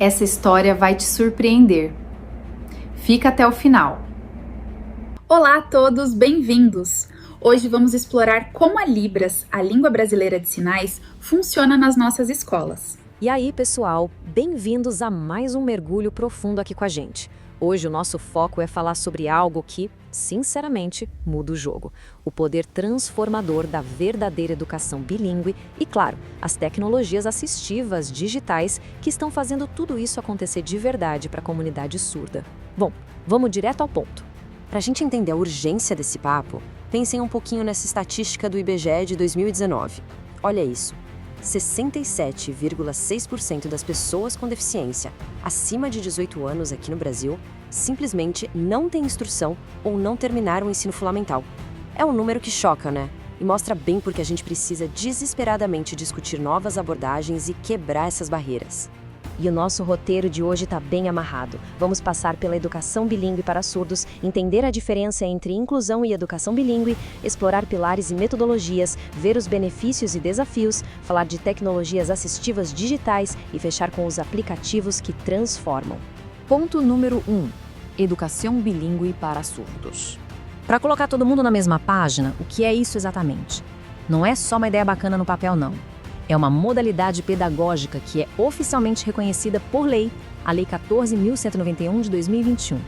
Essa história vai te surpreender. Fica até o final. Olá a todos, bem-vindos! Hoje vamos explorar como a Libras, a língua brasileira de sinais, funciona nas nossas escolas. E aí, pessoal, bem-vindos a mais um mergulho profundo aqui com a gente. Hoje o nosso foco é falar sobre algo que, sinceramente, muda o jogo. O poder transformador da verdadeira educação bilíngue e, claro, as tecnologias assistivas digitais que estão fazendo tudo isso acontecer de verdade para a comunidade surda. Bom, vamos direto ao ponto. Para a gente entender a urgência desse papo, pensem um pouquinho nessa estatística do IBGE de 2019. Olha isso. 67,6% das pessoas com deficiência acima de 18 anos aqui no Brasil simplesmente não têm instrução ou não terminaram o ensino fundamental. É um número que choca, né? E mostra bem porque a gente precisa desesperadamente discutir novas abordagens e quebrar essas barreiras. E o nosso roteiro de hoje está bem amarrado. Vamos passar pela educação bilíngue para surdos, entender a diferença entre inclusão e educação bilíngue, explorar pilares e metodologias, ver os benefícios e desafios, falar de tecnologias assistivas digitais e fechar com os aplicativos que transformam. Ponto número 1. Educação bilíngue para surdos. Para colocar todo mundo na mesma página, o que é isso exatamente? Não é só uma ideia bacana no papel, não. É uma modalidade pedagógica que é oficialmente reconhecida por lei, a Lei 14.191 de 2021.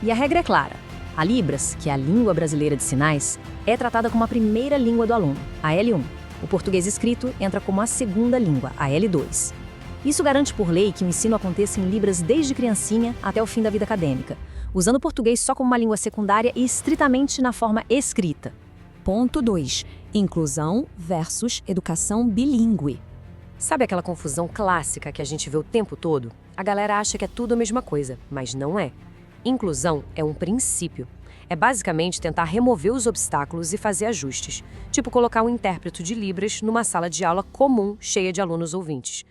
E a regra é clara. A Libras, que é a língua brasileira de sinais, é tratada como a primeira língua do aluno, a L1. O português escrito entra como a segunda língua, a L2. Isso garante por lei que o ensino aconteça em Libras desde criancinha até o fim da vida acadêmica, usando o português só como uma língua secundária e estritamente na forma escrita. Ponto 2. Inclusão versus educação bilíngue. Sabe aquela confusão clássica que a gente vê o tempo todo? A galera acha que é tudo a mesma coisa, mas não é. Inclusão é um princípio. É basicamente tentar remover os obstáculos e fazer ajustes, tipo colocar um intérprete de Libras numa sala de aula comum cheia de alunos ouvintes.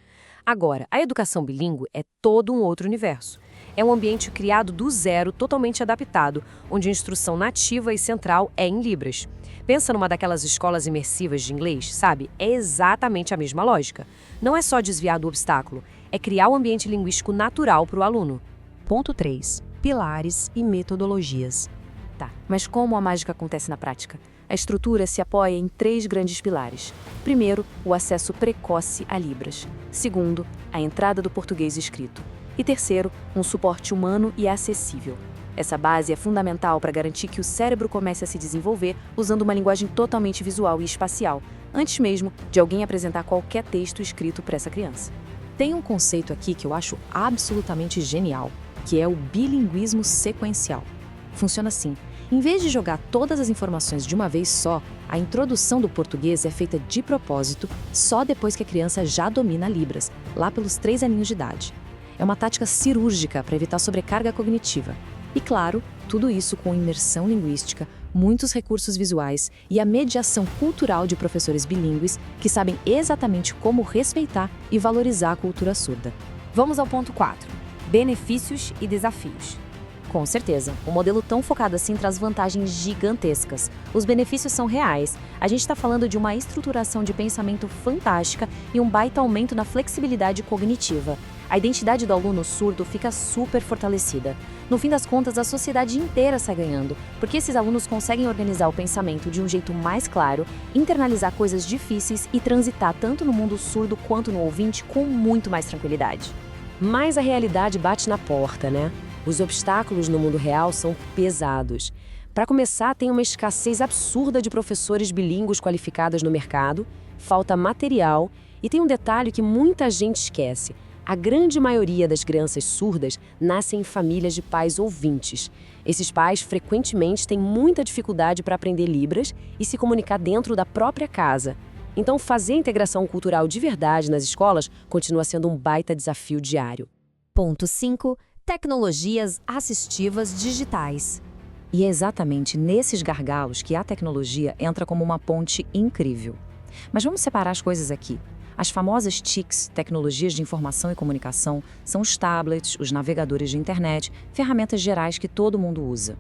Agora, a educação bilíngue é todo um outro universo. É um ambiente criado do zero, totalmente adaptado, onde a instrução nativa e central é em Libras. Pensa numa daquelas escolas imersivas de inglês, sabe? É exatamente a mesma lógica. Não é só desviar do obstáculo, é criar um ambiente linguístico natural para o aluno. Ponto 3. Pilares e metodologias. Tá, mas como a mágica acontece na prática? A estrutura se apoia em 3 grandes pilares. Primeiro, o acesso precoce a Libras. Segundo, a entrada do português escrito. E terceiro, um suporte humano e acessível. Essa base é fundamental para garantir que o cérebro comece a se desenvolver usando uma linguagem totalmente visual e espacial, antes mesmo de alguém apresentar qualquer texto escrito para essa criança. Tem um conceito aqui que eu acho absolutamente genial, que é o bilinguismo sequencial. Funciona assim. Em vez de jogar todas as informações de uma vez só, a introdução do português é feita de propósito só depois que a criança já domina Libras, lá pelos 3 aninhos de idade. É uma tática cirúrgica para evitar sobrecarga cognitiva. E claro, tudo isso com imersão linguística, muitos recursos visuais e a mediação cultural de professores bilíngues que sabem exatamente como respeitar e valorizar a cultura surda. Vamos ao ponto 4. Benefícios e desafios. Com certeza, um modelo tão focado assim traz vantagens gigantescas. Os benefícios são reais. A gente está falando de uma estruturação de pensamento fantástica e um baita aumento na flexibilidade cognitiva. A identidade do aluno surdo fica super fortalecida. No fim das contas, a sociedade inteira sai ganhando, porque esses alunos conseguem organizar o pensamento de um jeito mais claro, internalizar coisas difíceis e transitar tanto no mundo surdo quanto no ouvinte com muito mais tranquilidade. Mas a realidade bate na porta, né? Os obstáculos no mundo real são pesados. Para começar, tem uma escassez absurda de professores bilíngues qualificados no mercado, falta material e tem um detalhe que muita gente esquece. A grande maioria das crianças surdas nascem em famílias de pais ouvintes. Esses pais frequentemente têm muita dificuldade para aprender Libras e se comunicar dentro da própria casa. Então, fazer a integração cultural de verdade nas escolas continua sendo um baita desafio diário. Ponto 5. Tecnologias assistivas digitais. E é exatamente nesses gargalos que a tecnologia entra como uma ponte incrível. Mas vamos separar as coisas aqui. As famosas TICs, tecnologias de informação e comunicação, são os tablets, os navegadores de internet, ferramentas gerais que todo mundo usa.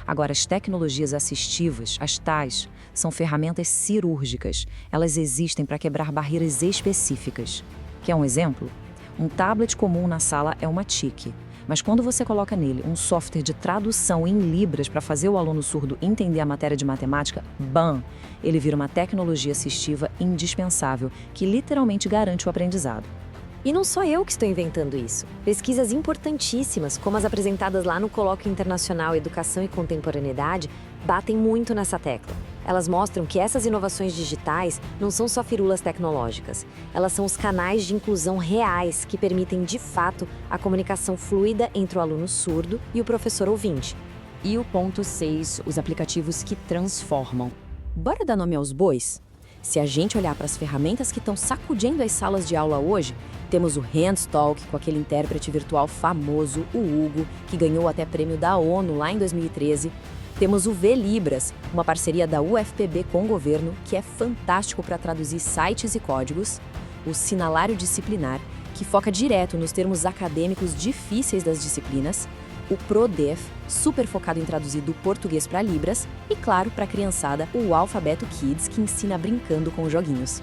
Agora, as tecnologias assistivas, as TAs, são ferramentas cirúrgicas. Elas existem para quebrar barreiras específicas. Quer um exemplo? Um tablet comum na sala é uma TIC, mas quando você coloca nele um software de tradução em libras para fazer o aluno surdo entender a matéria de matemática, bam! Ele vira uma tecnologia assistiva indispensável que literalmente garante o aprendizado. E não sou eu que estou inventando isso. Pesquisas importantíssimas, como as apresentadas lá no Colóquio Internacional Educação e Contemporaneidade, batem muito nessa tecla. Elas mostram que essas inovações digitais não são só firulas tecnológicas. Elas são os canais de inclusão reais que permitem, de fato, a comunicação fluida entre o aluno surdo e o professor ouvinte. E o ponto 6, os aplicativos que transformam. Bora dar nome aos bois? Se a gente olhar para as ferramentas que estão sacudindo as salas de aula hoje, temos o Handstalk, com aquele intérprete virtual famoso, o Hugo, que ganhou até prêmio da ONU lá em 2013. Temos o VLibras, uma parceria da UFPB com o governo, que é fantástico para traduzir sites e códigos. O Sinalário Disciplinar, que foca direto nos termos acadêmicos difíceis das disciplinas. O ProDef, super focado em traduzir do português para Libras. E, claro, para a criançada, o Alfabeto Kids, que ensina brincando com joguinhos.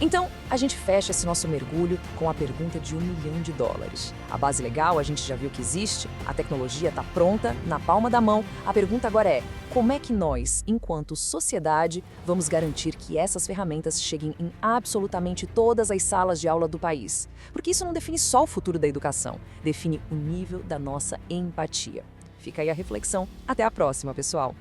Então, a gente fecha esse nosso mergulho com a pergunta de $1 milhão. A base legal a gente já viu que existe, a tecnologia está pronta, na palma da mão. A pergunta agora é, como é que nós, enquanto sociedade, vamos garantir que essas ferramentas cheguem em absolutamente todas as salas de aula do país? Porque isso não define só o futuro da educação, define o nível da nossa empatia. Fica aí a reflexão. Até a próxima, pessoal!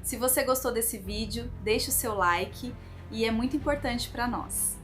Se você gostou desse vídeo, deixe o seu like e é muito importante para nós.